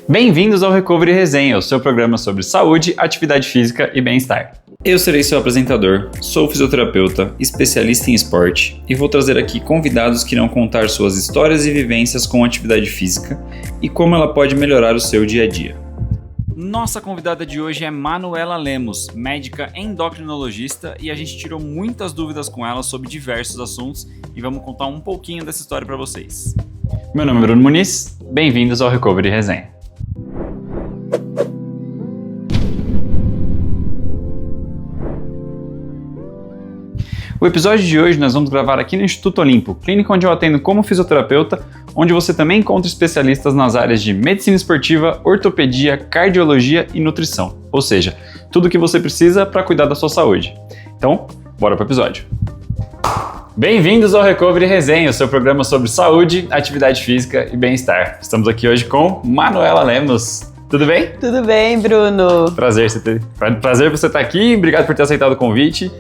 Bem-vindos ao Recovery Resenha, o seu programa sobre saúde, atividade física e bem-estar. Eu serei seu apresentador, sou fisioterapeuta, especialista em esporte e vou trazer aqui convidados que irão contar suas histórias e vivências com atividade física e como ela pode melhorar o seu dia a dia. Nossa convidada de hoje é Manuela Lemos, médica endocrinologista, e a gente tirou muitas dúvidas com ela sobre diversos assuntos e vamos contar um pouquinho dessa história para vocês. Meu nome é Bruno Muniz, bem-vindos ao Recovery Resenha. O episódio de hoje nós vamos gravar aqui no Instituto Olimpo, clínica onde eu atendo como fisioterapeuta, onde você também encontra especialistas nas áreas de medicina esportiva, ortopedia, cardiologia e nutrição. Ou seja, tudo o que você precisa para cuidar da sua saúde. Então, bora pro episódio. Bem-vindos ao Recovery Resenha, o seu programa sobre saúde, atividade física e bem-estar. Estamos aqui hoje com Manuela Lemos. Tudo bem? Tudo bem, Bruno. Prazer você estar aqui, obrigado por ter aceitado o convite.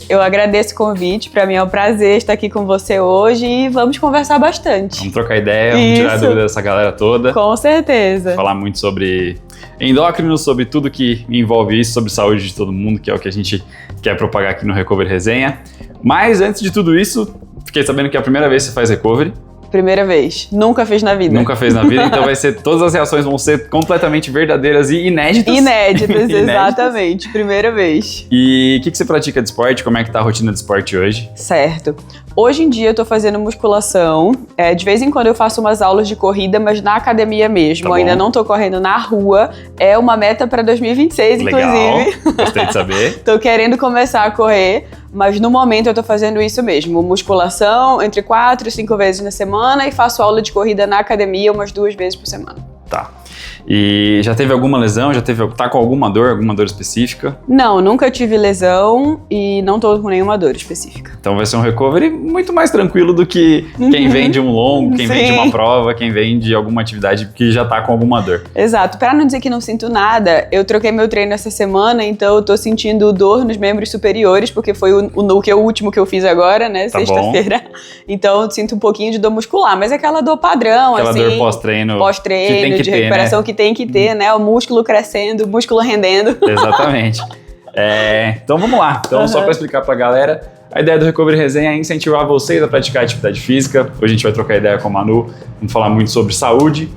Eu agradeço o convite, para mim é um prazer estar aqui com você hoje e vamos conversar bastante. Vamos trocar ideia, vamos tirar a dúvida dessa galera toda. Com certeza. Falar muito sobre endócrinos, sobre tudo que envolve isso, sobre saúde de todo mundo, que é o que a gente quer propagar aqui no Recovery Resenha. Mas antes de tudo isso, fiquei sabendo que é a primeira vez que você faz Recovery. Primeira vez. Nunca fez na vida. Nunca fez na vida, então todas as reações vão ser completamente verdadeiras e inéditas. Inéditas, exatamente. Primeira vez. E o que você pratica de esporte? Como é que tá a rotina de esporte hoje? Certo. Hoje em dia eu tô fazendo musculação. De vez em quando eu faço umas aulas de corrida, mas na academia mesmo. Ainda não tô correndo na rua. É uma meta para 2026, legal. Inclusive. Gostei de saber. Tô querendo começar a correr. Mas no momento eu tô fazendo isso mesmo, musculação entre 4 e 5 vezes na semana e faço aula de corrida na academia umas 2 vezes por semana. Tá. E já teve alguma lesão? Tá com alguma dor específica? Não, nunca tive lesão e não tô com nenhuma dor específica. Então vai ser um recovery muito mais tranquilo do que quem vem de um longo, quem vem de uma prova, quem vem de alguma atividade que já tá com alguma dor. Exato. Pra não dizer que não sinto nada, eu troquei meu treino essa semana, então eu tô sentindo dor nos membros superiores, porque foi o último que eu fiz agora, né, sexta-feira. Então eu sinto um pouquinho de dor muscular, mas é aquela dor padrão, aquela assim. Aquela dor pós-treino de recuperação, né? Que tem que ter, né? O músculo crescendo, o músculo rendendo. Exatamente. Então vamos lá. Então, só para explicar pra galera, a ideia do Recovery Resenha é incentivar vocês a praticar atividade física. Hoje a gente vai trocar ideia com a Manu, vamos falar muito sobre saúde,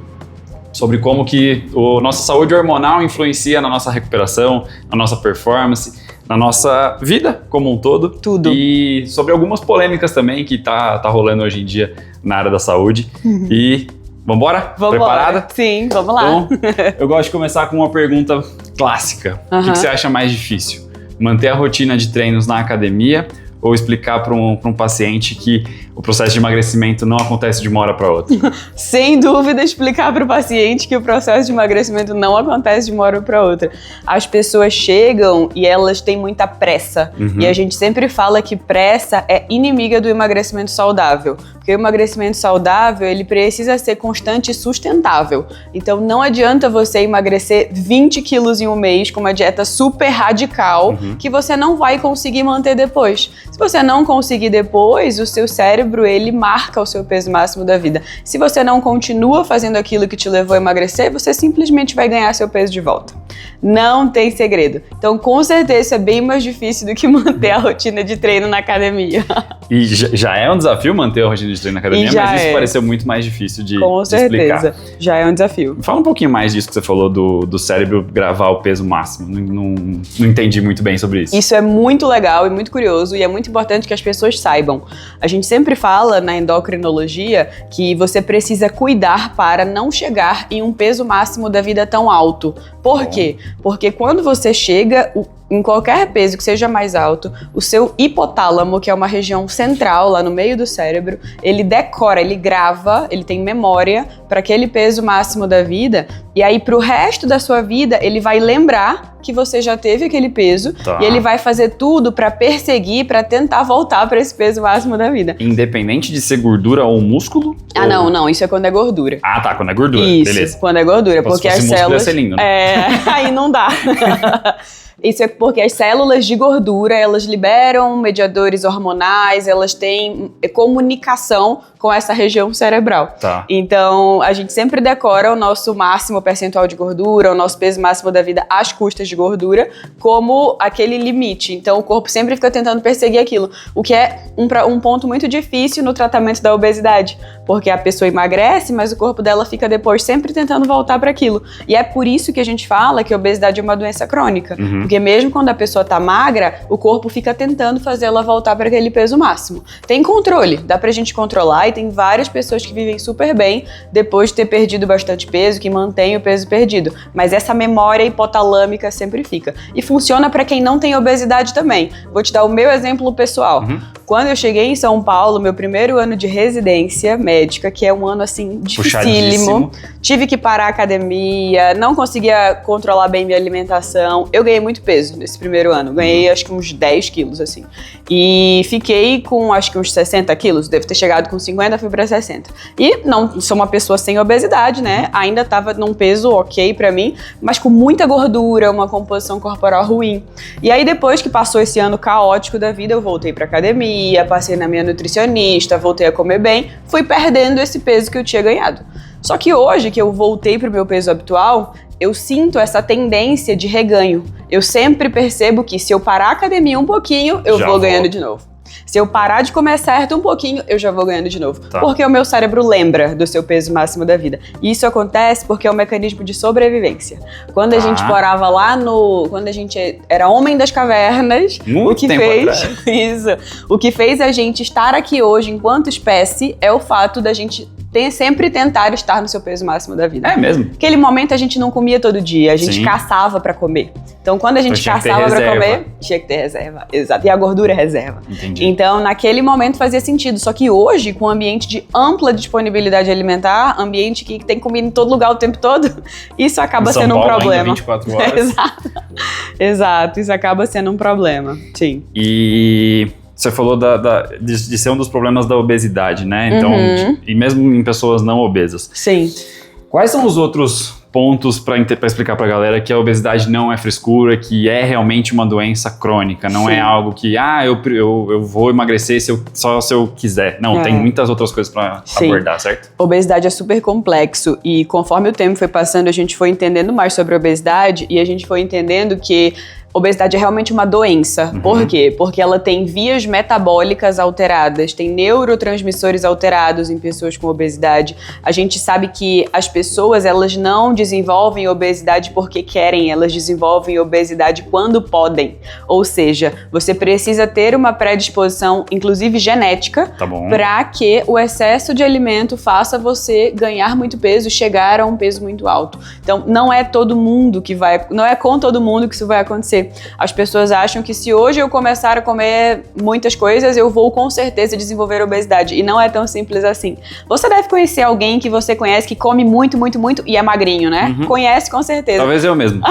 sobre como que a nossa saúde hormonal influencia na nossa recuperação, na nossa performance, na nossa vida como um todo. Tudo. E sobre algumas polêmicas também que tá rolando hoje em dia na área da saúde. E vambora? Preparada? Sim, vamos lá. Então, eu gosto de começar com uma pergunta clássica. O que você acha mais difícil? Manter a rotina de treinos na academia ou explicar para um paciente que o processo de emagrecimento não acontece de uma hora para outra? Sem dúvida, explicar para o paciente que o processo de emagrecimento não acontece de uma hora para outra. As pessoas chegam e elas têm muita pressa. E a gente sempre fala que pressa é inimiga do emagrecimento saudável. Porque o emagrecimento saudável, ele precisa ser constante e sustentável. Então não adianta você emagrecer 20 quilos em um mês com uma dieta super radical que você não vai conseguir manter depois. Se você não conseguir depois, o seu cérebro, ele marca o seu peso máximo da vida. Se você não continua fazendo aquilo que te levou a emagrecer, você simplesmente vai ganhar seu peso de volta. Não tem segredo. Então, com certeza, isso é bem mais difícil do que manter a rotina de treino na academia. E já é um desafio manter a rotina de treino na academia, mas isso pareceu muito mais difícil de explicar. Com certeza, já é um desafio. Fala um pouquinho mais disso que você falou do cérebro gravar o peso máximo. Não entendi muito bem sobre isso. Isso é muito legal e muito curioso e é muito importante que as pessoas saibam. A gente sempre fala na endocrinologia que você precisa cuidar para não chegar em um peso máximo da vida tão alto. Por quê? Porque quando você chega em qualquer peso que seja mais alto, o seu hipotálamo, que é uma região central lá no meio do cérebro, ele decora, ele grava, ele tem memória para aquele peso máximo da vida, e aí pro resto da sua vida ele vai lembrar que você já teve aquele peso, e ele vai fazer tudo para perseguir, para tentar voltar para esse peso máximo da vida. Independente de ser gordura ou músculo? Não, isso é quando é gordura. Ah, tá, quando é gordura, isso, beleza. Quando é gordura, porque as células... Ia ser lindo, né? Aí não dá. Isso é porque as células de gordura, elas liberam mediadores hormonais, elas têm comunicação com essa região cerebral. Tá. Então, a gente sempre decora o nosso máximo percentual de gordura, o nosso peso máximo da vida às custas de gordura, como aquele limite. Então, o corpo sempre fica tentando perseguir aquilo, o que é um ponto muito difícil no tratamento da obesidade, porque a pessoa emagrece, mas o corpo dela fica depois sempre tentando voltar para aquilo. E é por isso que a gente fala que a obesidade é uma doença crônica, porque mesmo quando a pessoa tá magra, o corpo fica tentando fazer ela voltar para aquele peso máximo. Tem controle, dá pra gente controlar, e tem várias pessoas que vivem super bem depois de ter perdido bastante peso, que mantém o peso perdido. Mas essa memória hipotalâmica sempre fica. E funciona para quem não tem obesidade também. Vou te dar o meu exemplo pessoal. Quando eu cheguei em São Paulo, meu primeiro ano de residência médica, que é um ano assim dificílimo, tive que parar a academia, não conseguia controlar bem minha alimentação. Eu ganhei muito peso nesse primeiro ano, ganhei acho que uns 10 quilos assim. E fiquei com acho que uns 60 quilos, devo ter chegado com 50, fui pra 60. E não sou uma pessoa sem obesidade, né? Ainda tava num peso ok pra mim, mas com muita gordura, uma composição corporal ruim. E aí depois que passou esse ano caótico da vida, eu voltei pra academia, passei na minha nutricionista, voltei a comer bem, fui perdendo esse peso que eu tinha ganhado. Só que hoje que eu voltei pro meu peso habitual, eu sinto essa tendência de reganho. Eu sempre percebo que se eu parar a academia um pouquinho, eu vou ganhando de novo. Se eu parar de comer certo um pouquinho, eu já vou ganhando de novo. Tá. Porque o meu cérebro lembra do seu peso máximo da vida. E isso acontece porque é um mecanismo de sobrevivência. Quando a gente morava lá quando a gente era homem das cavernas, o que fez a gente estar aqui hoje enquanto espécie é o fato da gente sempre tentar estar no seu peso máximo da vida. É mesmo? Naquele momento a gente não comia todo dia, a gente caçava pra comer. Então quando a gente caçava pra comer, tinha que ter reserva. Exato. E a gordura é reserva. Entendi. Então naquele momento fazia sentido. Só que hoje, com um ambiente de ampla disponibilidade alimentar, ambiente que tem comida em todo lugar o tempo todo, isso acaba sendo um problema. 24 horas. Exato. Exato. Isso acaba sendo um problema. Sim. E você falou de ser um dos problemas da obesidade, né? Então, e mesmo em pessoas não obesas. Sim. Quais são os outros pontos para explicar para a galera que a obesidade não é frescura, que é realmente uma doença crônica, não é algo que, eu vou emagrecer só se eu quiser. Não, tem muitas outras coisas para abordar, certo? Obesidade é super complexo e conforme o tempo foi passando, a gente foi entendendo mais sobre a obesidade e a gente foi entendendo que obesidade é realmente uma doença. Por quê? Porque ela tem vias metabólicas alteradas, tem neurotransmissores alterados em pessoas com obesidade. A gente sabe que as pessoas, elas não desenvolvem obesidade porque querem, elas desenvolvem obesidade quando podem. Ou seja, você precisa ter uma predisposição, inclusive genética, para que o excesso de alimento faça você ganhar muito peso, chegar a um peso muito alto. Então, não é com todo mundo que isso vai acontecer. As pessoas acham que se hoje eu começar a comer muitas coisas, eu vou com certeza desenvolver obesidade. E não é tão simples assim. Você deve conhecer alguém que você conhece que come muito, muito, muito e é magrinho, né? Conhece com certeza. Talvez eu mesmo.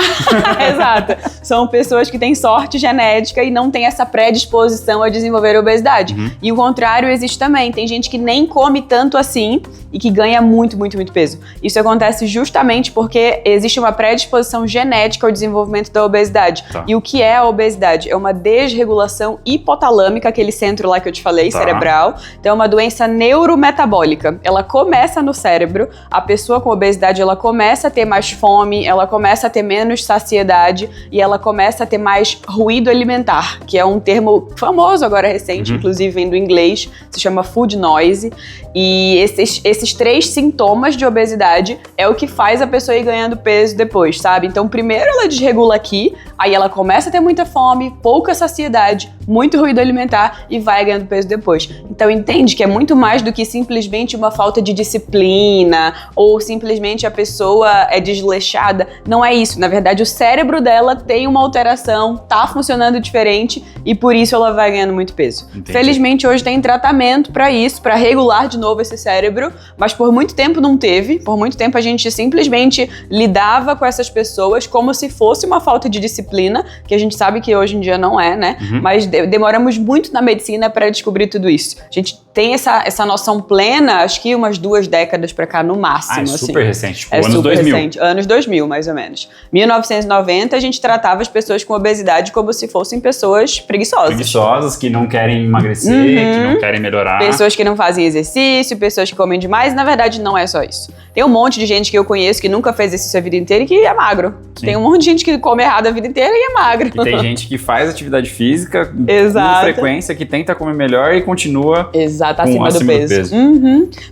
Exato. São pessoas que têm sorte genética e não têm essa predisposição a desenvolver obesidade. E o contrário existe também. Tem gente que nem come tanto assim e que ganha muito, muito, muito peso. Isso acontece justamente porque existe uma predisposição genética ao desenvolvimento da obesidade. E o que é a obesidade? É uma desregulação hipotalâmica, aquele centro lá que eu te falei, cerebral. Então é uma doença neurometabólica. Ela começa no cérebro, a pessoa com obesidade, ela começa a ter mais fome, ela começa a ter menos saciedade e ela começa a ter mais ruído alimentar, que é um termo famoso agora recente, inclusive vem do inglês, se chama food noise. E esses 3 sintomas de obesidade é o que faz a pessoa ir ganhando peso depois, sabe? Então primeiro ela desregula aqui, aí ela começa a ter muita fome, pouca saciedade, muito ruído alimentar e vai ganhando peso depois. Então entende que é muito mais do que simplesmente uma falta de disciplina ou simplesmente a pessoa é desleixada. Não é isso. Na verdade, o cérebro dela tem uma alteração, tá funcionando diferente e por isso ela vai ganhando muito peso. Entendi. Felizmente hoje tem tratamento para isso, para regular de novo esse cérebro, mas por muito tempo não teve. Por muito tempo a gente simplesmente lidava com essas pessoas como se fosse uma falta de disciplina, que a gente sabe que hoje em dia não é, né? Mas demoramos muito na medicina para descobrir tudo isso. A gente tem essa noção plena, acho que umas 2 décadas pra cá, no máximo. É super recente, tipo, anos super 2000. Recente, anos 2000, mais ou menos. 1990, a gente tratava as pessoas com obesidade como se fossem pessoas preguiçosas. Preguiçosas, que não querem emagrecer, que não querem melhorar. Pessoas que não fazem exercício, pessoas que comem demais. Na verdade, não é só isso. Tem um monte de gente que eu conheço que nunca fez exercício a vida inteira e que é magro. Sim. Tem um monte de gente que come errado a vida inteira e é magro. E tem gente que faz atividade física Exato. com frequência, que tenta comer melhor e continua Exato, acima do peso.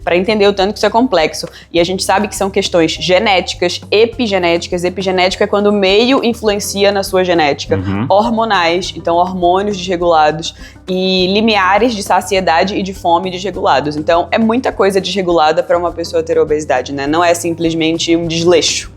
Para entender o tanto que isso é complexo. E a gente sabe que são questões genéticas, epigenéticas. Epigenética é quando o meio influencia na sua genética. Hormonais, então hormônios desregulados e limiares de saciedade e de fome desregulados. Então é muita coisa desregulada para uma pessoa ter obesidade, né? Não é simplesmente um desleixo.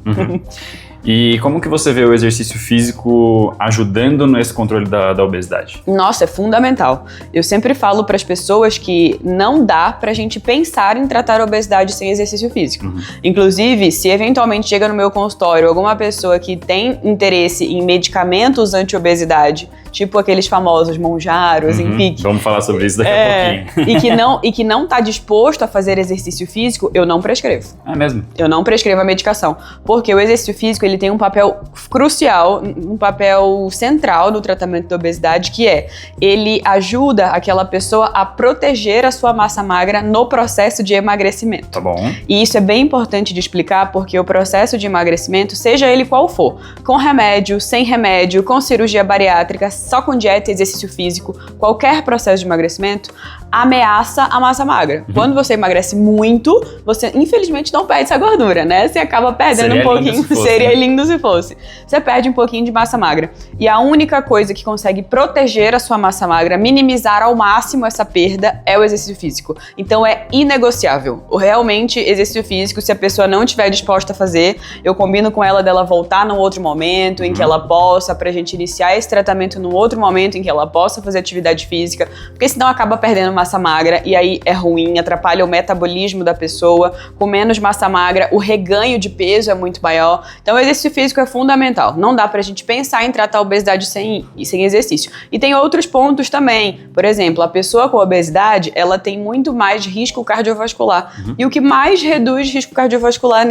E como que você vê o exercício físico ajudando nesse controle da obesidade? Nossa, é fundamental. Eu sempre falo para as pessoas que não dá pra gente pensar em tratar a obesidade sem exercício físico. Inclusive, se eventualmente chega no meu consultório alguma pessoa que tem interesse em medicamentos anti-obesidade, tipo aqueles famosos Mounjaro, Ozempic. Vamos falar sobre isso daqui a pouquinho. E que não tá disposto a fazer exercício físico, eu não prescrevo. É mesmo? Eu não prescrevo a medicação, porque o exercício físico ele tem um papel crucial, um papel central no tratamento da obesidade, que é, ele ajuda aquela pessoa a proteger a sua massa magra no processo de emagrecimento. Tá bom. E isso é bem importante de explicar, porque o processo de emagrecimento, seja ele qual for, com remédio, sem remédio, com cirurgia bariátrica, só com dieta e exercício físico, qualquer processo de emagrecimento ameaça a massa magra. Quando você emagrece muito, você infelizmente não perde essa gordura, né? Você acaba perdendo um pouquinho. Seria lindo se fosse. Você perde um pouquinho de massa magra. E a única coisa que consegue proteger a sua massa magra, minimizar ao máximo essa perda, é o exercício físico. Então é inegociável. Realmente, exercício físico, se a pessoa não estiver disposta a fazer, eu combino com ela dela voltar num outro momento em que ela possa, pra gente iniciar esse tratamento num outro momento em que ela possa fazer atividade física, porque senão acaba perdendo massa magra e aí é ruim, atrapalha o metabolismo da pessoa. Com menos massa magra, o reganho de peso é muito maior. Então o exercício físico é fundamental. Não dá pra gente pensar em tratar a obesidade sem exercício. E tem outros pontos também. Por exemplo, a pessoa com obesidade, ela tem muito mais risco cardiovascular. E o que mais reduz risco cardiovascular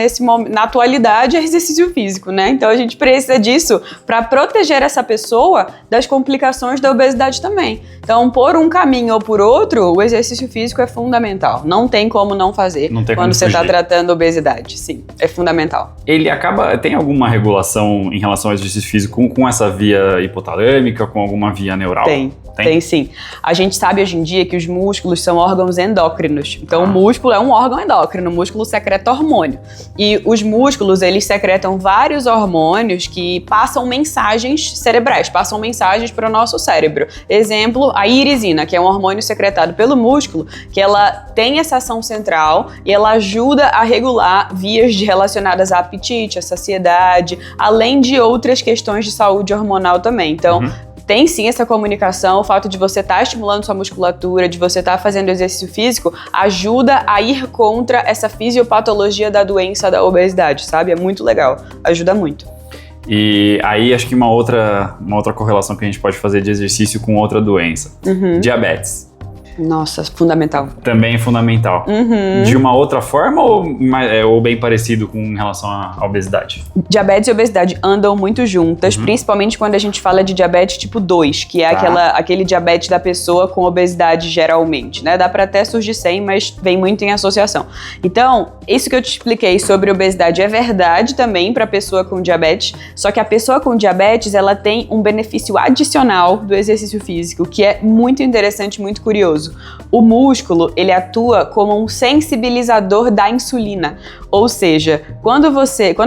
na atualidade é exercício físico, né? Então a gente precisa disso para proteger essa pessoa das complicações da obesidade também. Então, por um caminho ou por outro, o exercício físico é fundamental. Não tem como não fazer quando você está tratando obesidade. Sim, é fundamental. Ele tem alguma regulação em relação ao exercício físico com essa via hipotalâmica, com alguma via neural? Tem sim. A gente sabe hoje em dia que os músculos são órgãos endócrinos. Então, o músculo é um órgão endócrino. O músculo secreta hormônio. E os músculos, eles secretam vários hormônios que passam mensagens cerebrais, passam mensagens para o nosso cérebro. Exemplo, a irisina, que é um hormônio secretado pelo músculo, que ela tem essa ação central e ela ajuda a regular vias relacionadas a apetite, a saciedade, além de outras questões de saúde hormonal também. Então, tem sim essa comunicação, o fato de você estar estimulando sua musculatura, de você estar fazendo exercício físico, ajuda a ir contra essa fisiopatologia da doença da obesidade, sabe? É muito legal, ajuda muito. E aí acho que uma outra correlação que a gente pode fazer de exercício com outra doença, diabetes. Nossa, fundamental. Também é fundamental. De uma outra forma ou bem parecido com relação à obesidade? Diabetes e obesidade andam muito juntas, principalmente quando a gente fala de diabetes tipo 2, que é aquele diabetes da pessoa com obesidade geralmente, né? Dá pra até surgir sem, mas vem muito em associação. Então, isso que eu te expliquei sobre obesidade é verdade também pra pessoa com diabetes, só que a pessoa com diabetes, ela tem um benefício adicional do exercício físico, que é muito interessante, muito curioso. O músculo, ele atua como um sensibilizador da insulina. Ou seja, quando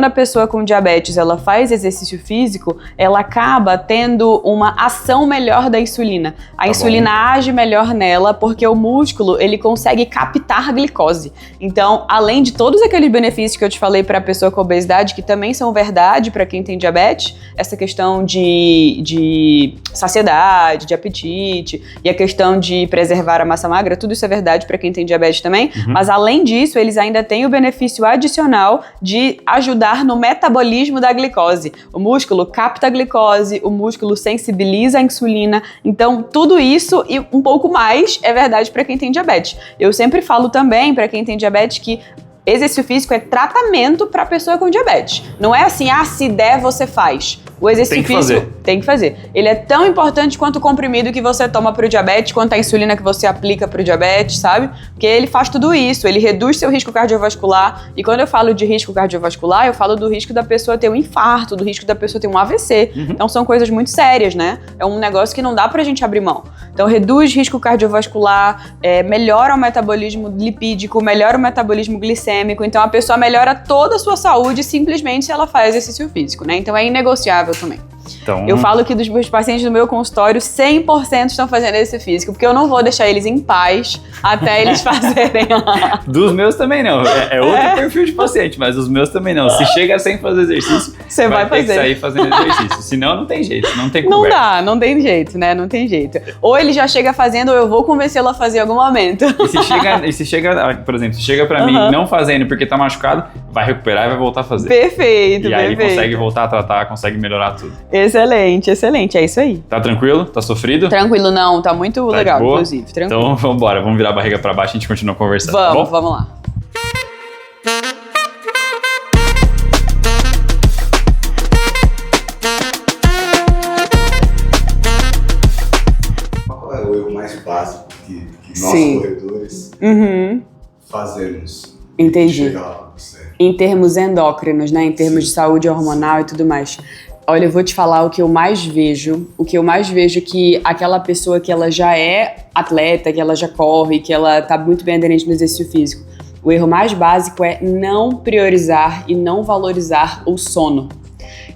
a pessoa com diabetes, ela faz exercício físico, ela acaba tendo uma ação melhor da insulina. A insulina age melhor nela porque o músculo, ele consegue captar glicose. Então, além de todos aqueles benefícios que eu te falei para a pessoa com obesidade, que também são verdade para quem tem diabetes, essa questão de saciedade, de apetite e a questão de preservar preservar a massa magra, tudo isso é verdade para quem tem diabetes também, mas além disso, eles ainda têm o benefício adicional de ajudar no metabolismo da glicose. O músculo capta a glicose, o músculo sensibiliza a insulina, então tudo isso e um pouco mais é verdade para quem tem diabetes. Eu sempre falo também para quem tem diabetes que exercício físico é tratamento para pessoa com diabetes. Não é assim, se der, você faz. O exercício físico tem que fazer. Ele é tão importante quanto o comprimido que você toma para o diabetes, quanto a insulina que você aplica para o diabetes, sabe? Porque ele faz tudo isso, ele reduz seu risco cardiovascular. E quando eu falo de risco cardiovascular, eu falo do risco da pessoa ter um infarto, do risco da pessoa ter um AVC. Então são coisas muito sérias, né? É um negócio que não dá pra gente abrir mão. Então reduz risco cardiovascular, melhora o metabolismo lipídico, melhora o metabolismo glicêmico. Então a pessoa melhora toda a sua saúde simplesmente se ela faz exercício físico, né? Então é inegociável também. Então... Eu falo que dos meus pacientes do meu consultório, 100% estão fazendo exercício físico, porque eu não vou deixar eles em paz até eles fazerem. Dos meus também não. É outro perfil de paciente, mas os meus também não. Se chega sem fazer exercício, você vai ter que sair fazendo exercício. Senão não tem jeito, não tem Não conversa. dá, não tem jeito, né? Não tem jeito. Ou ele já chega fazendo, ou eu vou convencê-lo a fazer em algum momento. E se chega, por exemplo, se chega pra mim não fazendo porque tá machucado, vai recuperar e vai voltar a fazer. Perfeito, E aí consegue voltar a tratar, consegue melhorar tudo. Excelente, excelente. É isso aí. Tá tranquilo? Tá sofrido? Tranquilo, não. Tá muito legal, inclusive. Tranquilo. Então vamos embora, vamos virar a barriga pra baixo e a gente continua conversando. Vamos lá. Qual é o erro mais básico que nós corredores fazemos? Entendi. Em termos endócrinos, né? Em termos de saúde hormonal e tudo mais. Olha, eu vou te falar o que eu mais vejo. O que eu mais vejo é que aquela pessoa que ela já é atleta, que ela já corre, que ela tá muito bem aderente no exercício físico. O erro mais básico é não priorizar e não valorizar o sono.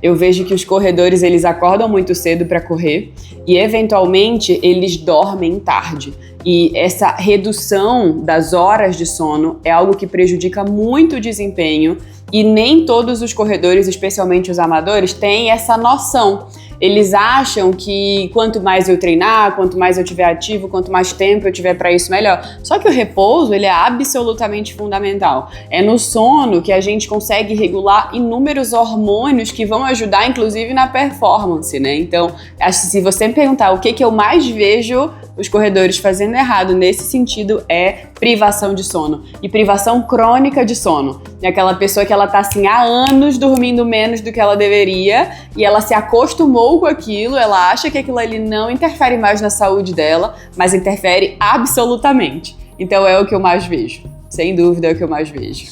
Eu vejo que os corredores, eles acordam muito cedo para correr e, eventualmente, eles dormem tarde. E essa redução das horas de sono é algo que prejudica muito o desempenho e nem todos os corredores, especialmente os amadores, têm essa noção. Eles acham que quanto mais eu treinar, quanto mais eu tiver ativo, quanto mais tempo eu tiver para isso, melhor. Só que o repouso, ele é absolutamente fundamental. É no sono que a gente consegue regular inúmeros hormônios que vão ajudar, inclusive, na performance, né? Então, se você me perguntar o que eu mais vejo os corredores fazendo errado nesse sentido é privação de sono. E privação crônica de sono. É aquela pessoa que ela tá assim há anos dormindo menos do que ela deveria e ela se acostumou com aquilo, ela acha que aquilo ali não interfere mais na saúde dela, mas interfere absolutamente. Então é o que eu mais vejo. Sem dúvida é o que eu mais vejo.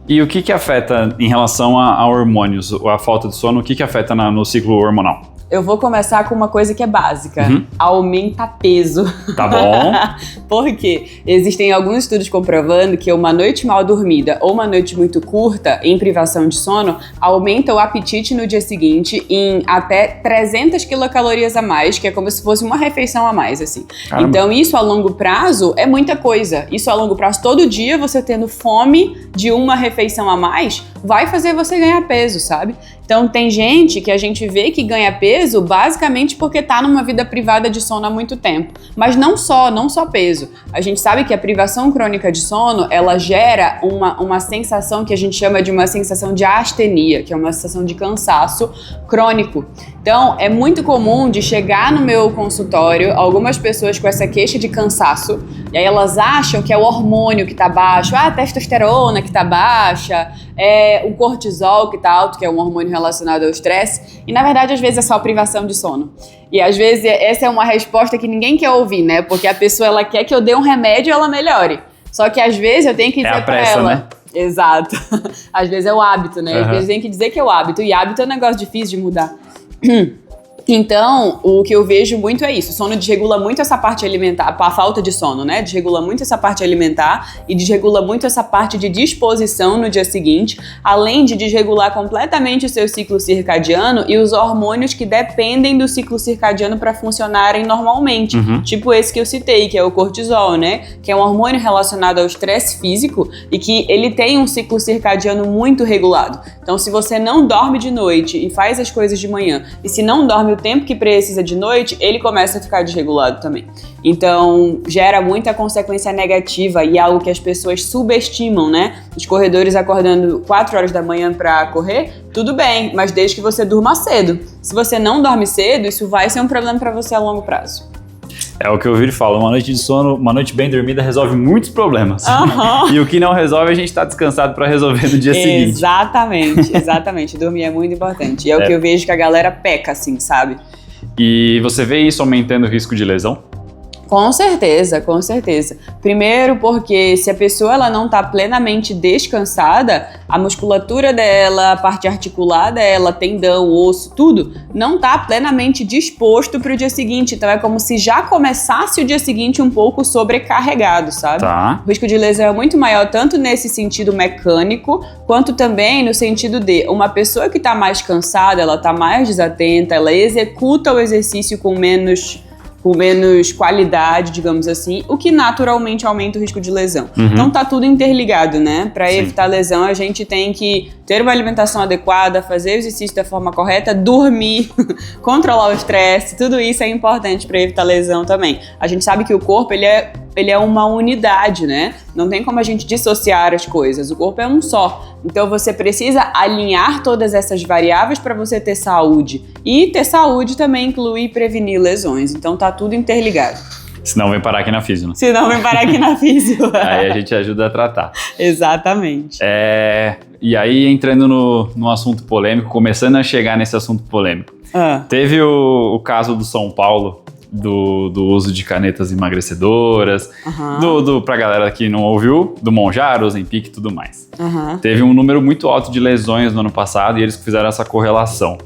E o que afeta em relação a hormônios, a falta de sono, o que afeta no ciclo hormonal? Eu vou começar com uma coisa que é básica. Aumenta peso. Tá bom. Porque existem alguns estudos comprovando que uma noite mal dormida ou uma noite muito curta em privação de sono aumenta o apetite no dia seguinte em até 300 quilocalorias a mais, que é como se fosse uma refeição a mais, assim. Caramba. Então isso a longo prazo é muita coisa. Isso a longo prazo, todo dia você tendo fome de uma refeição a mais, vai fazer você ganhar peso, sabe? Então tem gente que a gente vê que ganha peso basicamente porque tá numa vida privada de sono há muito tempo. Mas não só peso. A gente sabe que a privação crônica de sono, ela gera uma sensação que a gente chama de uma sensação de astenia, que é uma sensação de cansaço crônico. Então é muito comum de chegar no meu consultório algumas pessoas com essa queixa de cansaço, e aí elas acham que é o hormônio que tá baixo, a testosterona que tá baixa, o cortisol que tá alto, que é um hormônio relacionado ao estresse, e na verdade às vezes é só privação de sono. E às vezes essa é uma resposta que ninguém quer ouvir, né? Porque a pessoa ela quer que eu dê um remédio e ela melhore. Só que às vezes eu tenho que dizer pra ela... Né? Exato. Às vezes é o hábito, né? Às vezes eu tenho que dizer que é o hábito. E hábito é um negócio difícil de mudar. Então, o que eu vejo muito é isso. O sono desregula muito essa parte alimentar, a falta de sono, né? Desregula muito essa parte alimentar e desregula muito essa parte de disposição no dia seguinte, além de desregular completamente o seu ciclo circadiano e os hormônios que dependem do ciclo circadiano para funcionarem normalmente. Tipo esse que eu citei, que é o cortisol, né? Que é um hormônio relacionado ao estresse físico e que ele tem um ciclo circadiano muito regulado. Então, se você não dorme de noite e faz as coisas de manhã, e se não dorme dorme o tempo que precisa de noite, ele começa a ficar desregulado também. Então, gera muita consequência negativa e algo que as pessoas subestimam, né? Os corredores acordando 4 horas da manhã para correr, tudo bem, mas desde que você durma cedo. Se você não dorme cedo, isso vai ser um problema para você a longo prazo. É o que eu ouvi ele falar, uma noite de sono, uma noite bem dormida resolve muitos problemas. Uhum. E o que não resolve, a gente tá descansado para resolver no dia seguinte. Exatamente. Dormir é muito importante. E é o que eu vejo que a galera peca, assim, sabe? E você vê isso aumentando o risco de lesão? Com certeza. Primeiro porque se a pessoa ela não está plenamente descansada, a musculatura dela, a parte articular dela, tendão, osso, tudo, não está plenamente disposto para o dia seguinte. Então é como se já começasse o dia seguinte um pouco sobrecarregado, sabe? Tá. O risco de lesão é muito maior tanto nesse sentido mecânico, quanto também no sentido de uma pessoa que está mais cansada, ela está mais desatenta, ela executa o exercício com menos qualidade, digamos assim, o que naturalmente aumenta o risco de lesão. Então tá tudo interligado, né? Para evitar lesão, a gente tem que ter uma alimentação adequada, fazer o exercício da forma correta, dormir, controlar o estresse, tudo isso é importante para evitar lesão também. A gente sabe que o corpo, ele é uma unidade, né? Não tem como a gente dissociar as coisas. O corpo é um só. Então você precisa alinhar todas essas variáveis para você ter saúde. E ter saúde também inclui prevenir lesões. Então tá tudo interligado. Senão vem parar aqui na físio, né? Aí a gente ajuda a tratar. Exatamente. E aí, entrando no assunto polêmico, começando a chegar nesse assunto polêmico. Teve o caso do São Paulo, do uso de canetas emagrecedoras, pra galera que não ouviu, do Mounjaro, Ozempic e tudo mais. Teve um número muito alto de lesões no ano passado e eles fizeram essa correlação.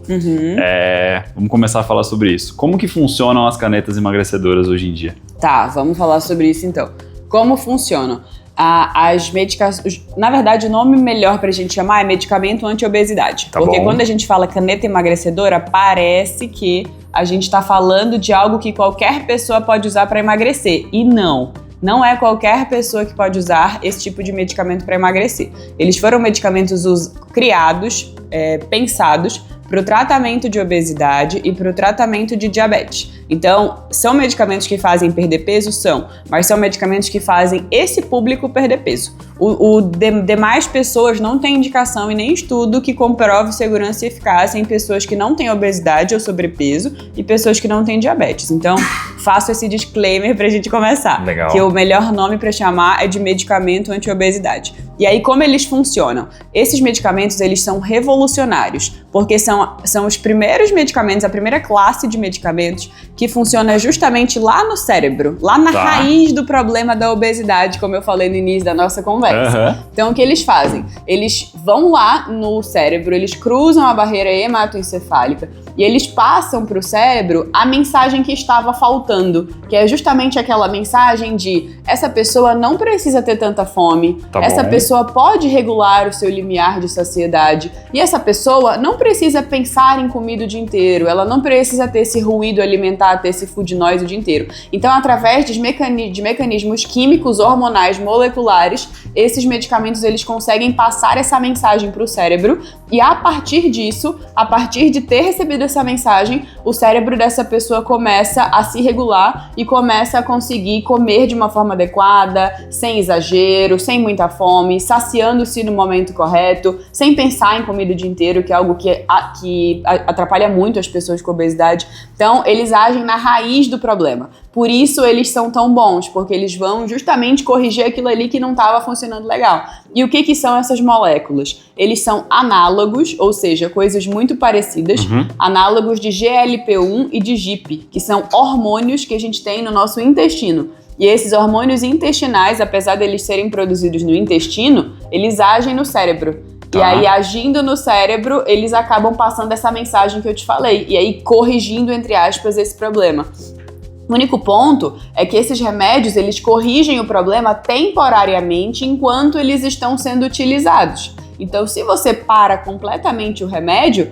Vamos começar a falar sobre isso. Como que funcionam as canetas emagrecedoras hoje em dia? Tá, vamos falar sobre isso então. Como funcionam? As medicações, na verdade o nome melhor pra gente chamar é medicamento anti-obesidade. Porque quando a gente fala caneta emagrecedora, parece que a gente tá falando de algo que qualquer pessoa pode usar para emagrecer. E não é qualquer pessoa que pode usar esse tipo de medicamento para emagrecer. Eles foram medicamentos criados, pensados para o tratamento de obesidade e para o tratamento de diabetes. Então, são medicamentos que fazem perder peso? São, mas são medicamentos que fazem esse público perder peso. Demais pessoas não têm indicação e nem estudo que comprove segurança e eficácia em pessoas que não têm obesidade ou sobrepeso e pessoas que não têm diabetes. Então, faço esse disclaimer pra gente começar. Legal. Que o melhor nome para chamar é de medicamento anti-obesidade. E aí, como eles funcionam? Esses medicamentos, eles são revolucionários, porque são os primeiros medicamentos, a primeira classe de medicamentos que funciona justamente lá no cérebro, lá na raiz do problema da obesidade, como eu falei no início da nossa conversa. Então, o que eles fazem? Eles vão lá no cérebro, eles cruzam a barreira hematoencefálica e eles passam para o cérebro a mensagem que estava faltando, que é justamente aquela mensagem de essa pessoa não precisa ter tanta fome, essa pessoa pode regular o seu limiar de saciedade e essa pessoa não precisa pensar em comida o dia inteiro, ela não precisa ter esse ruído alimentar, ter esse food noise o dia inteiro. Então, através de mecanismos químicos, hormonais, moleculares, esses medicamentos eles conseguem passar essa mensagem para o cérebro e a partir disso, a partir de ter recebido essa mensagem, o cérebro dessa pessoa começa a se regular e começa a conseguir comer de uma forma adequada, sem exagero, sem muita fome, saciando-se no momento correto, sem pensar em comida o dia inteiro, que é algo que atrapalha muito as pessoas com obesidade. Então, eles agem na raiz do problema. Por isso, eles são tão bons, porque eles vão justamente corrigir aquilo ali que não estava funcionando legal. E o que são essas moléculas? Eles são análogos, ou seja, coisas muito parecidas, análogos de GLP-1 e de GIP, que são hormônios que a gente tem no nosso intestino. E esses hormônios intestinais, apesar de eles serem produzidos no intestino, eles agem no cérebro. E aí, agindo no cérebro, eles acabam passando essa mensagem que eu te falei. E aí, corrigindo, entre aspas, esse problema. O único ponto é que esses remédios, eles corrigem o problema temporariamente enquanto eles estão sendo utilizados. Então, se você para completamente o remédio,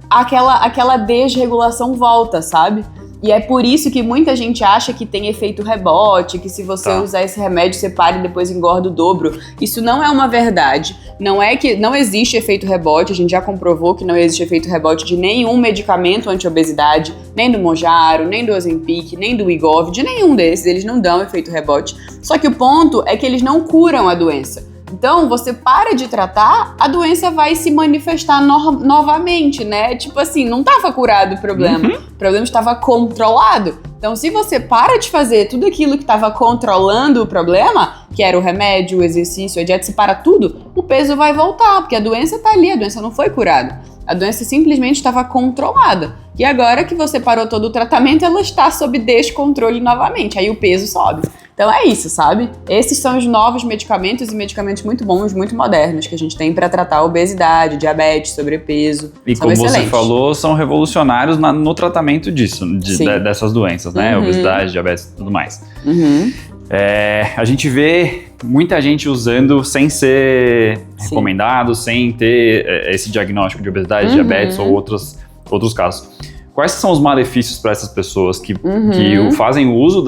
aquela desregulação volta, sabe? E é por isso que muita gente acha que tem efeito rebote, que se você usar esse remédio, você para e depois engorda o dobro. Isso não é uma verdade. Não é que não existe efeito rebote, a gente já comprovou que não existe efeito rebote de nenhum medicamento anti-obesidade, nem do Mounjaro, nem do Ozempic, nem do Wegovy, de nenhum desses, eles não dão efeito rebote. Só que o ponto é que eles não curam a doença. Então, você para de tratar, a doença vai se manifestar novamente, né? Tipo assim, não estava curado o problema. O problema estava controlado. Então, se você para de fazer tudo aquilo que estava controlando o problema, que era o remédio, o exercício, a dieta, se para tudo, o peso vai voltar, porque a doença está ali, a doença não foi curada. A doença simplesmente estava controlada. E agora que você parou todo o tratamento, ela está sob descontrole novamente. Aí o peso sobe. Então é isso, sabe? Esses são os novos medicamentos e medicamentos muito bons, muito modernos que a gente tem para tratar a obesidade, diabetes, sobrepeso. E como você falou, são revolucionários no tratamento disso, dessas doenças, né? Obesidade, diabetes e tudo mais. A gente vê muita gente usando sem ser recomendado, sem ter esse diagnóstico de obesidade, diabetes ou outros casos. Quais são os malefícios para essas pessoas que fazem o uso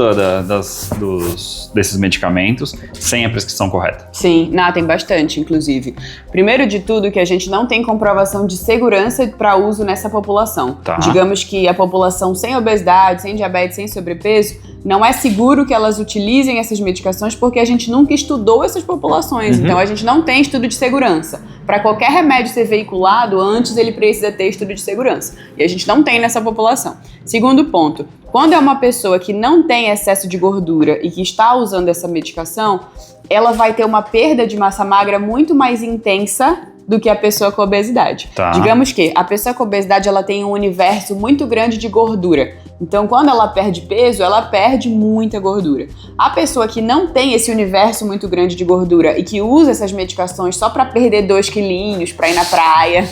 desses medicamentos sem a prescrição correta? Sim, tem bastante, inclusive. Primeiro de tudo, que a gente não tem comprovação de segurança para uso nessa população. Digamos que a população sem obesidade, sem diabetes, sem sobrepeso, não é seguro que elas utilizem essas medicações porque a gente nunca estudou essas populações. Então, a gente não tem estudo de segurança. Para qualquer remédio ser veiculado, antes ele precisa ter estudo de segurança. E a gente não tem nessa população. Segundo ponto, quando é uma pessoa que não tem excesso de gordura e que está usando essa medicação, ela vai ter uma perda de massa magra muito mais intensa do que a pessoa com obesidade. Digamos que a pessoa com obesidade ela tem um universo muito grande de gordura. Então, quando ela perde peso, ela perde muita gordura. A pessoa que não tem esse universo muito grande de gordura e que usa essas medicações só para perder 2 quilinhos, para ir na praia,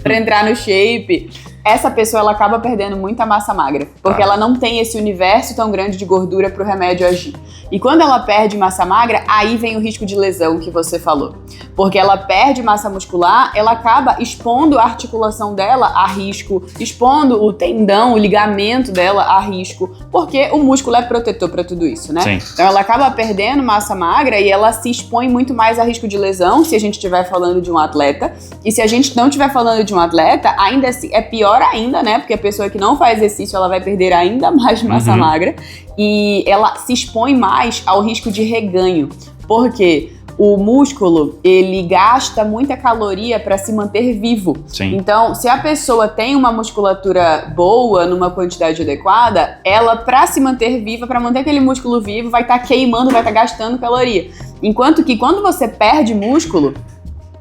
para entrar no shape, essa pessoa ela acaba perdendo muita massa magra, porque ela não tem esse universo tão grande de gordura para o remédio agir. E quando ela perde massa magra, aí vem o risco de lesão que você falou. Porque ela perde massa muscular, ela acaba expondo a articulação dela a risco, expondo o tendão, o ligamento dela a risco, porque o músculo é protetor para tudo isso, né? Então ela acaba perdendo massa magra e ela se expõe muito mais a risco de lesão se a gente estiver falando de um atleta. E se a gente não estiver falando de um atleta, ainda assim é pior ainda, né? Porque a pessoa que não faz exercício, ela vai perder ainda mais massa magra e ela se expõe mais ao risco de reganho. Por quê? O músculo, ele gasta muita caloria para se manter vivo. Então, se a pessoa tem uma musculatura boa, numa quantidade adequada, ela, para se manter viva, para manter aquele músculo vivo, vai estar queimando, vai estar gastando caloria. Enquanto que quando você perde músculo,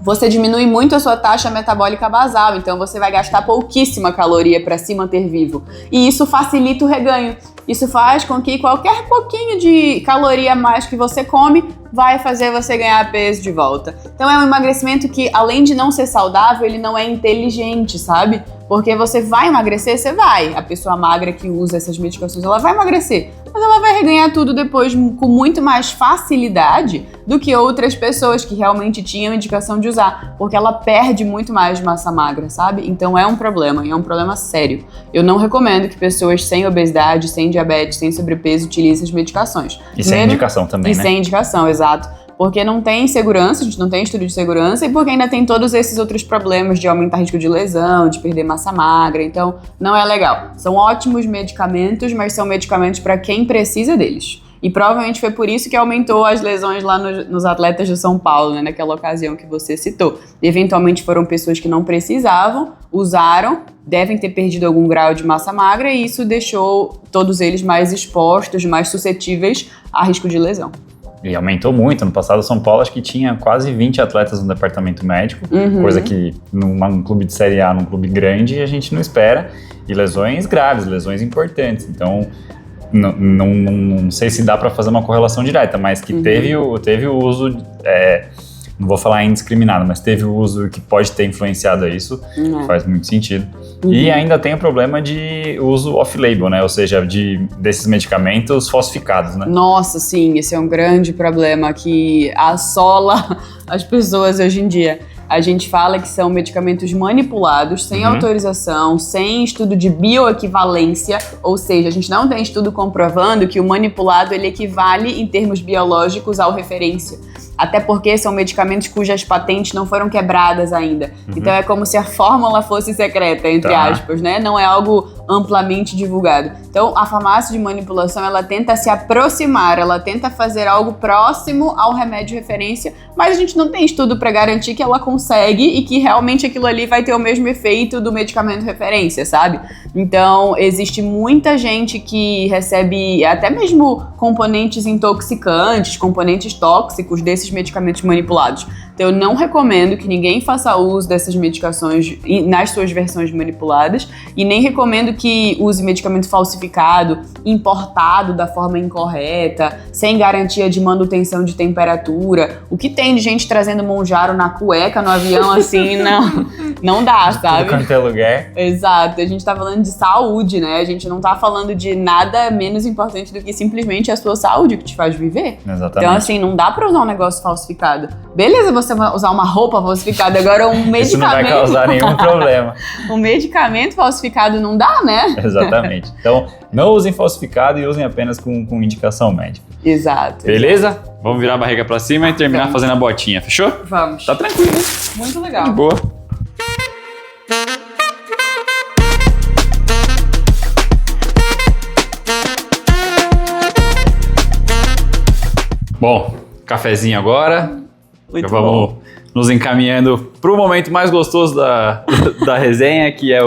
você diminui muito a sua taxa metabólica basal, então você vai gastar pouquíssima caloria para se manter vivo. E isso facilita o reganho. Isso faz com que qualquer pouquinho de caloria a mais que você come vai fazer você ganhar peso de volta. Então é um emagrecimento que, além de não ser saudável, ele não é inteligente, sabe? Porque você vai emagrecer, você vai. A pessoa magra que usa essas medicações, ela vai emagrecer. Mas ela vai reganhar tudo depois com muito mais facilidade do que outras pessoas que realmente tinham indicação de usar. Porque ela perde muito mais de massa magra, sabe? Então é um problema, e é um problema sério. Eu não recomendo que pessoas sem obesidade, sem diabetes, sem sobrepeso utilizem essas medicações. E sem indicação também, né? E sem indicação, exato. Porque não tem segurança, a gente não tem estudo de segurança e porque ainda tem todos esses outros problemas de aumentar risco de lesão, de perder massa magra, então não é legal. São ótimos medicamentos, mas são medicamentos para quem precisa deles. E provavelmente foi por isso que aumentou as lesões lá nos atletas do São Paulo, né, naquela ocasião que você citou. Eventualmente foram pessoas que não precisavam, usaram, devem ter perdido algum grau de massa magra e isso deixou todos eles mais expostos, mais suscetíveis a risco de lesão. E aumentou muito. No passado, São Paulo, acho que tinha quase 20 atletas no departamento médico, coisa que num clube de Série A, num clube grande, a gente não espera. E lesões graves, lesões importantes. Então, não sei se dá para fazer uma correlação direta, mas que teve o uso, não vou falar indiscriminado, mas teve o uso que pode ter influenciado isso, faz muito sentido. E ainda tem o problema de uso off-label, né? Ou seja, desses medicamentos falsificados, né? Nossa, sim, esse é um grande problema que assola as pessoas hoje em dia. a gente fala que são medicamentos manipulados, sem autorização, sem estudo de bioequivalência, ou seja, a gente não tem estudo comprovando que o manipulado ele equivale em termos biológicos ao referência. Até porque são medicamentos cujas patentes não foram quebradas ainda. Então é como se a fórmula fosse secreta, entre aspas, né? Não é algo amplamente divulgado. Então a farmácia de manipulação, ela tenta se aproximar, ela tenta fazer algo próximo ao remédio referência, mas a gente não tem estudo para garantir que ela consegue e que realmente aquilo ali vai ter o mesmo efeito do medicamento referência, sabe? Então existe muita gente que recebe até mesmo componentes intoxicantes, componentes tóxicos desses medicamentos manipulados. Então eu não recomendo que ninguém faça uso dessas medicações nas suas versões manipuladas e nem recomendo que use medicamento falsificado, importado da forma incorreta, sem garantia de manutenção de temperatura. O que tem de gente trazendo Monjaro na cueca no avião assim, não dá, sabe? Quanto é lugar. Exato, a gente tá falando de saúde, né? A gente não tá falando de nada menos importante do que simplesmente a sua saúde que te faz viver. Exatamente. Então assim, não dá pra usar um negócio falsificado. Beleza, você usar uma roupa falsificada, agora um medicamento... Isso não vai causar nenhum problema. Um medicamento falsificado não dá, né? Exatamente. Então, não usem falsificado e usem apenas com indicação médica. Exato. Beleza? Vamos virar a barriga pra cima e terminar fazendo a botinha, fechou? Vamos. Tá tranquilo. Muito legal. De boa. Bom, cafezinho agora. Muito Já vamos bom. nos encaminhando para o momento mais gostoso da resenha, que é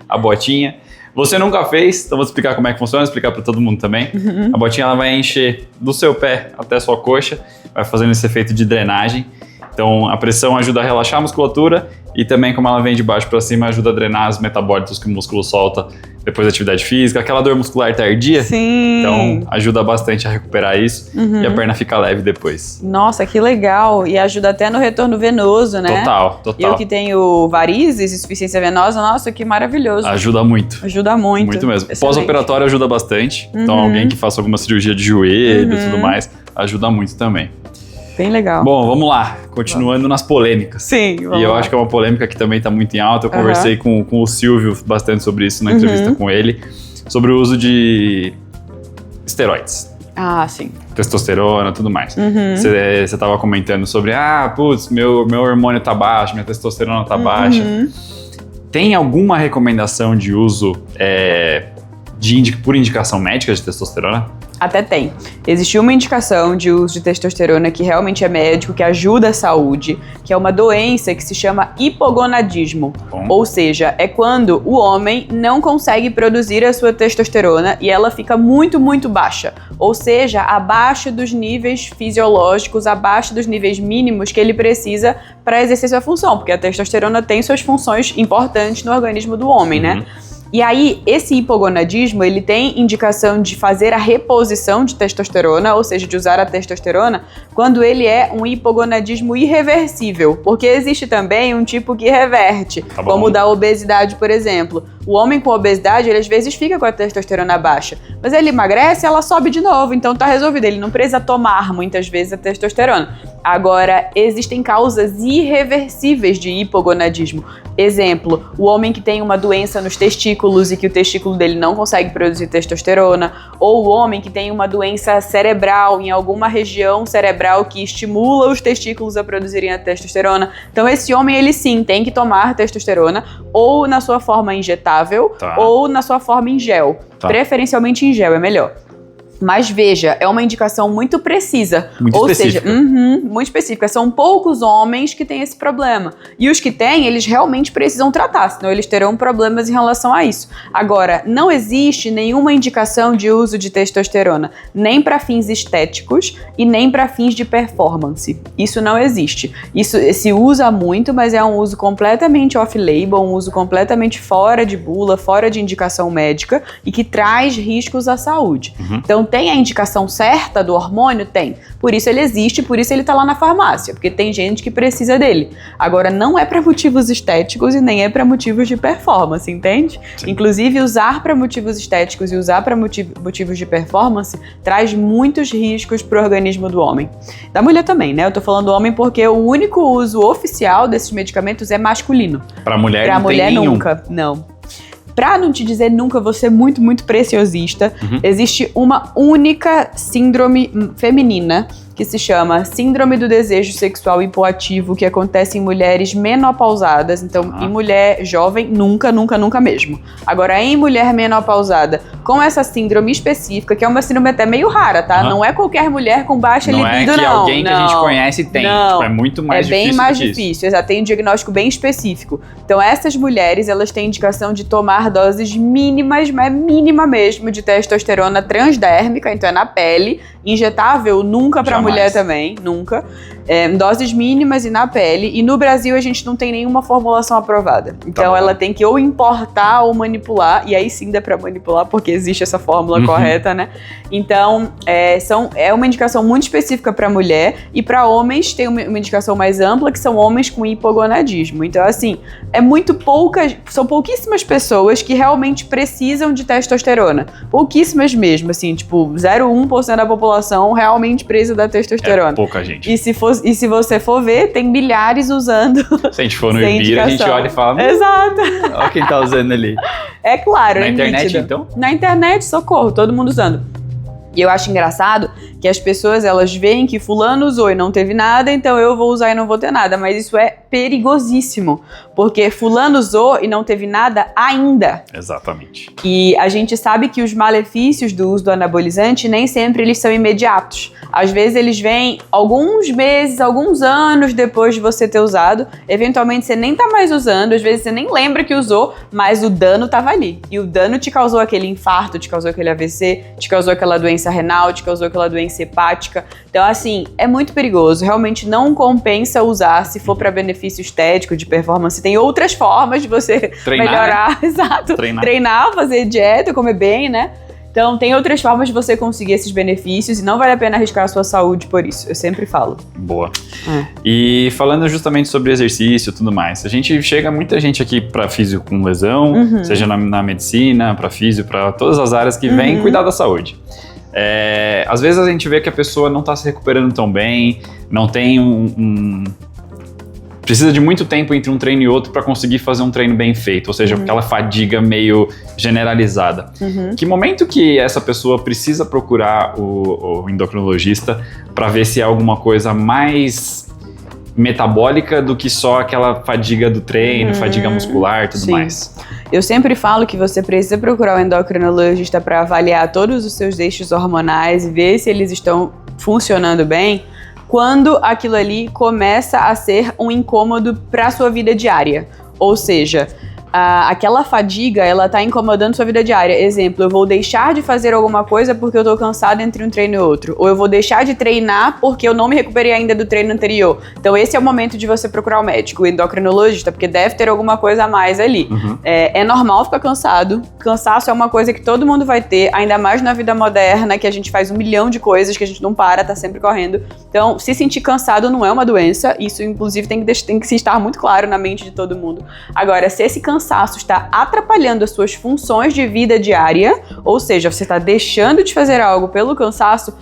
a botinha. Você nunca fez, então vou explicar como é que funciona, explicar para todo mundo também. A botinha ela vai encher do seu pé até a sua coxa, vai fazendo esse efeito de drenagem. Então a pressão ajuda a relaxar a musculatura e também, como ela vem de baixo para cima, ajuda a drenar os metabólitos que o músculo solta depois da atividade física, aquela dor muscular tardia. Sim. Então ajuda bastante a recuperar isso e a perna fica leve depois. Nossa, que legal. E ajuda até no retorno venoso, né? Total. Eu que tenho varizes, insuficiência venosa, nossa, que maravilhoso. Ajuda muito. Ajuda muito. Muito mesmo. Excelente. Pós-operatório ajuda bastante. Então alguém que faça alguma cirurgia de joelho e tudo mais, ajuda muito também. Bem legal. Bom, vamos lá. Continuando nas polêmicas. Sim, vamos E eu lá. acho que é uma polêmica que também está muito em alta. Eu conversei com o Silvio bastante sobre isso na entrevista com ele. Sobre o uso de esteroides. Ah, sim. Testosterona, tudo mais. Você estava comentando sobre, putz, meu hormônio tá baixo, minha testosterona tá baixa. Tem alguma recomendação de uso por indicação médica de testosterona? Até tem. Existe uma indicação de uso de testosterona que realmente é médico, que ajuda a saúde, que é uma doença que se chama hipogonadismo. Bom. Ou seja, é quando o homem não consegue produzir a sua testosterona e ela fica muito, muito baixa. Ou seja, abaixo dos níveis fisiológicos, abaixo dos níveis mínimos que ele precisa para exercer sua função, porque a testosterona tem suas funções importantes no organismo do homem, né? E aí, esse hipogonadismo, ele tem indicação de fazer a reposição de testosterona, ou seja, de usar a testosterona, quando ele é um hipogonadismo irreversível, porque existe também um tipo que reverte, como o da obesidade, por exemplo. O homem com obesidade, ele às vezes fica com a testosterona baixa, mas ele emagrece, ela sobe de novo, então tá resolvido, ele não precisa tomar muitas vezes a testosterona. Agora, existem causas irreversíveis de hipogonadismo. Exemplo, o homem que tem uma doença nos testículos e que o testículo dele não consegue produzir testosterona, ou o homem que tem uma doença cerebral em alguma região cerebral que estimula os testículos a produzirem a testosterona. Então esse homem, ele sim tem que tomar testosterona, ou na sua forma injetável, ou na sua forma em gel. Preferencialmente em gel, é melhor. Mas veja, é uma indicação muito precisa. Muito específica. Ou seja, muito específica. São poucos homens que têm esse problema. E os que têm, eles realmente precisam tratar, senão eles terão problemas em relação a isso. Agora, não existe nenhuma indicação de uso de testosterona, nem para fins estéticos e nem para fins de performance. Isso não existe. Isso se usa muito, mas é um uso completamente off-label, um uso completamente fora de bula, fora de indicação médica e que traz riscos à saúde. Então, tem a indicação certa do hormônio? Tem. Por isso ele existe, por isso ele tá lá na farmácia, porque tem gente que precisa dele. Agora, não é para motivos estéticos e nem é para motivos de performance, entende? Sim. Inclusive, usar para motivos estéticos e usar para motivos de performance traz muitos riscos pro organismo do homem. Da mulher também, né? Eu tô falando do homem porque o único uso oficial desses medicamentos é masculino. Pra mulher pra não mulher tem nenhum. Nunca, não. Pra não te dizer nunca, vou ser muito, muito preciosista, existe uma única síndrome feminina que se chama Síndrome do Desejo Sexual Hipoativo, que acontece em mulheres menopausadas. Então, em mulher jovem, nunca, nunca, nunca mesmo. Agora, em mulher menopausada, com essa síndrome específica, que é uma síndrome até meio rara, tá? Não é qualquer mulher com baixa libido, não. Não é que alguém não. que a gente conhece tem. Não. Tipo, é muito mais difícil. É bem mais difícil, exato. Tem um diagnóstico bem específico. Então, essas mulheres, elas têm indicação de tomar doses mínimas, mas mínima mesmo, de testosterona transdérmica, então é na pele, injetável nunca pra mulher também, nunca. Doses mínimas e na pele. E no Brasil a gente não tem nenhuma formulação aprovada. Então ela tem que ou importar ou manipular. E aí sim dá pra manipular, porque existe essa fórmula correta, né? Então é uma indicação muito específica pra mulher. E pra homens tem uma indicação mais ampla, que são homens com hipogonadismo. Então assim, são pouquíssimas pessoas que realmente precisam de testosterona. Pouquíssimas mesmo, assim, tipo 0,1% da população realmente precisa da testosterona. É pouca gente. E se você for ver, tem milhares usando. Se a gente for no Ibira, a gente olha e fala... Exato. Olha quem tá usando ali. É claro, na internet, nítido. então? Na internet, socorro, todo mundo usando. E eu acho engraçado que as pessoas, elas veem que fulano usou e não teve nada, então eu vou usar e não vou ter nada. Mas isso é perigosíssimo, porque fulano usou e não teve nada ainda. Exatamente. E a gente sabe que os malefícios do uso do anabolizante nem sempre eles são imediatos. Às vezes eles vêm alguns meses, alguns anos depois de você ter usado. Eventualmente você nem tá mais usando, às vezes você nem lembra que usou, mas o dano tava ali. E o dano te causou aquele infarto, te causou aquele AVC, te causou aquela doença renal, te causou aquela doença hepática. Então assim, é muito perigoso. Realmente não compensa usar se for para benefício estético, de performance. Tem outras formas de você melhorar. Né? Exato. Treinar, fazer dieta, comer bem, né? Então, tem outras formas de você conseguir esses benefícios e não vale a pena arriscar a sua saúde por isso. Eu sempre falo. Boa. E falando justamente sobre exercício e tudo mais, chega muita gente aqui para físio com lesão, seja na medicina, para físio, para todas as áreas que vêm cuidar da saúde. Às vezes a gente vê que a pessoa não está se recuperando tão bem, não tem precisa de muito tempo entre um treino e outro para conseguir fazer um treino bem feito, ou seja, aquela fadiga meio generalizada. Que momento que essa pessoa precisa procurar o endocrinologista para ver se é alguma coisa mais metabólica do que só aquela fadiga do treino, fadiga muscular e tudo mais? Eu sempre falo que você precisa procurar o endocrinologista para avaliar todos os seus eixos hormonais e ver se eles estão funcionando bem, quando aquilo ali começa a ser um incômodo para a sua vida diária. Ou seja, aquela fadiga, ela tá incomodando sua vida diária. Exemplo, eu vou deixar de fazer alguma coisa porque eu tô cansada entre um treino e outro. Ou eu vou deixar de treinar porque eu não me recuperei ainda do treino anterior. Então esse é o momento de você procurar o médico, o endocrinologista, porque deve ter alguma coisa a mais ali. É normal ficar cansado. Cansaço é uma coisa que todo mundo vai ter, ainda mais na vida moderna, que a gente faz 1 milhão de coisas, que a gente não para, tá sempre correndo. Então, se sentir cansado não é uma doença. Isso, inclusive, tem que se estar muito claro na mente de todo mundo. Agora, se esse cansaço está atrapalhando as suas funções de vida diária, ou seja, você está deixando de fazer algo pelo cansaço,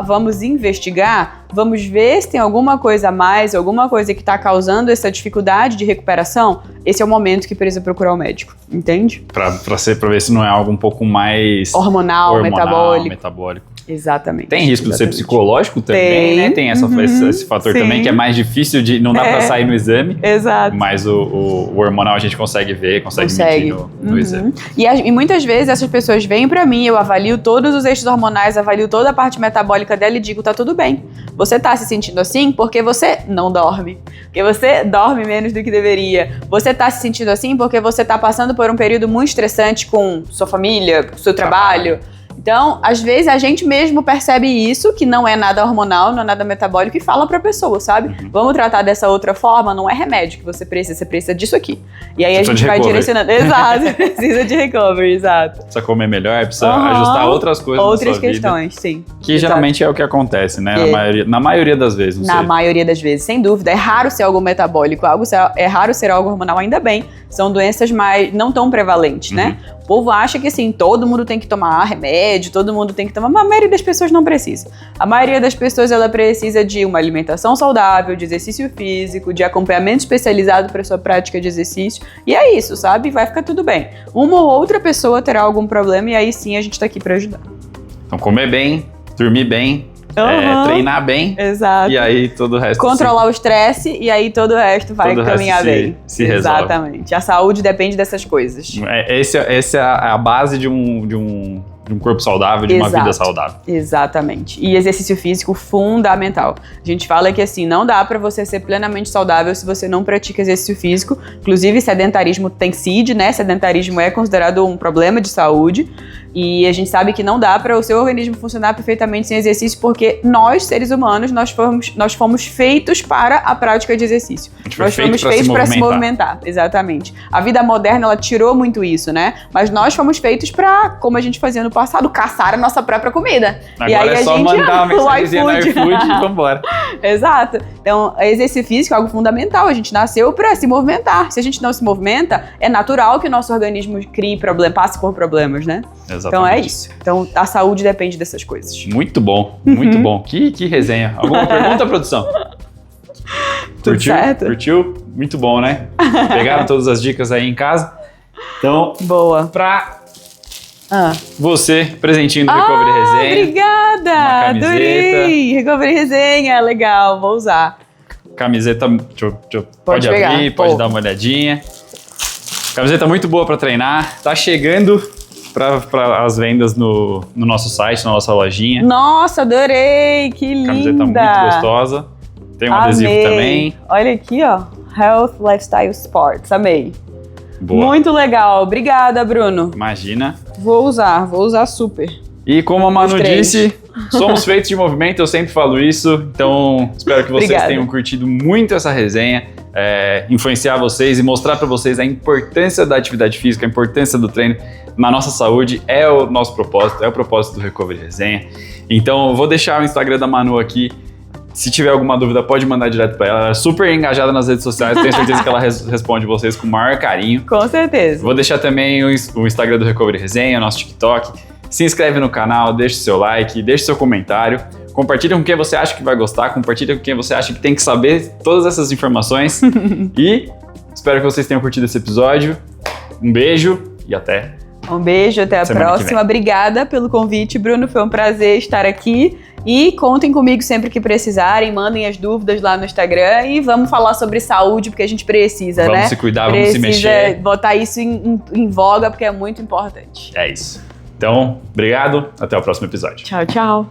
vamos investigar, vamos ver se tem alguma coisa a mais, alguma coisa que está causando essa dificuldade de recuperação. Esse é o momento que precisa procurar o médico, entende? Para ver se não é algo um pouco mais hormonal, metabólico. Exatamente. Tem risco de ser psicológico também, né? Tem esse fator também que é mais difícil de... Não dá pra sair no exame. Exato. Mas o hormonal a gente consegue ver, consegue medir no exame. E muitas vezes essas pessoas vêm pra mim, eu avalio todos os eixos hormonais, avalio toda a parte metabólica dela e digo, tá tudo bem. Você tá se sentindo assim porque você não dorme. Porque você dorme menos do que deveria. Você tá se sentindo assim porque você tá passando por um período muito estressante com sua família, seu trabalho. Então, às vezes, a gente mesmo percebe isso, que não é nada hormonal, não é nada metabólico, e fala pra pessoa, sabe? Vamos tratar dessa outra forma, não é remédio que você precisa disso aqui. E aí a gente vai direcionando. Exato, precisa de recovery, exato. Precisa comer melhor, precisa ajustar outras coisas outras na sua questões, vida, sim. Que geralmente é o que acontece, né? Na maioria das vezes, não sei. Na maioria das vezes, sem dúvida. É raro ser algo metabólico, é raro ser algo hormonal, ainda bem. São doenças mais não tão prevalentes, né? O povo acha que assim, todo mundo tem que tomar remédio, todo mundo tem que tomar, mas a maioria das pessoas não precisa. A maioria das pessoas, ela precisa de uma alimentação saudável, de exercício físico, de acompanhamento especializado para sua prática de exercício. E é isso, sabe? Vai ficar tudo bem. Uma ou outra pessoa terá algum problema e aí sim a gente tá aqui para ajudar. Então comer bem, dormir bem, treinar bem. Exato. E aí todo o resto... Controlar o estresse e aí todo o resto vai caminhar bem. Se resolve. Exatamente. A saúde depende dessas coisas. Essa é a base de um corpo saudável, de uma vida saudável. Exatamente. E exercício físico fundamental. A gente fala que assim, não dá pra você ser plenamente saudável se você não pratica exercício físico. Inclusive, sedentarismo tem CID, né? Sedentarismo é considerado um problema de saúde. E a gente sabe que não dá para o seu organismo funcionar perfeitamente sem exercício, porque nós, seres humanos, nós fomos feitos para a prática de exercício. Nós fomos feitos para se movimentar. Exatamente. A vida moderna, ela tirou muito isso, né? Mas nós fomos feitos para, como a gente fazia no passado, caçar a nossa própria comida. Agora e aí é só mandar uma mensagenzinha no iFood e vambora. Exato. Então, exercício físico é algo fundamental. A gente nasceu para se movimentar. Se a gente não se movimenta, é natural que o nosso organismo crie problemas, passe por problemas, né? Exatamente. Então é isso. Então a saúde depende dessas coisas. Muito bom, muito bom. Que resenha. Alguma pergunta, produção? Tudo certo? Curtiu? Muito bom, né? Pegaram todas as dicas aí em casa? Então, boa. Pra você, presentinho do Recovery Resenha. Obrigada! Adorei! Recovery Resenha, legal, vou usar. Camiseta, pode abrir, pode dar uma olhadinha. Camiseta muito boa pra treinar. Tá chegando para as vendas no nosso site, na nossa lojinha. Nossa, adorei! Que linda! Camiseta muito gostosa. Tem um adesivo também. Olha aqui, ó. Health, Lifestyle, Sports. Amei. Boa. Muito legal. Obrigada, Bruno. Imagina. Vou usar super. E como a Manu disse, somos feitos de movimento, eu sempre falo isso. Então, espero que vocês tenham curtido muito essa resenha. Influenciar vocês e mostrar para vocês a importância da atividade física, a importância do treino na nossa saúde. É o nosso propósito, é o propósito do Recovery Resenha. Então, eu vou deixar o Instagram da Manu aqui. Se tiver alguma dúvida, pode mandar direto para ela. Ela é super engajada nas redes sociais, tenho certeza que ela responde vocês com o maior carinho. Com certeza. Vou deixar também o Instagram do Recovery Resenha, o nosso TikTok. Se inscreve no canal, deixa o seu like, deixa o seu comentário. Compartilha com quem você acha que vai gostar, compartilha com quem você acha que tem que saber todas essas informações. E espero que vocês tenham curtido esse episódio. Um beijo e até. Um beijo, até a próxima. Obrigada pelo convite, Bruno. Foi um prazer estar aqui. E contem comigo sempre que precisarem, mandem as dúvidas lá no Instagram e vamos falar sobre saúde, porque a gente precisa, né? Vamos se cuidar, vamos se mexer. Precisa botar isso em voga, porque é muito importante. É isso. Então, obrigado. Até o próximo episódio. Tchau, tchau.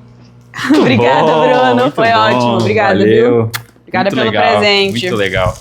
Obrigada, Bruno. Foi ótimo. Obrigada, valeu. Viu? Obrigada pelo presente. Muito legal.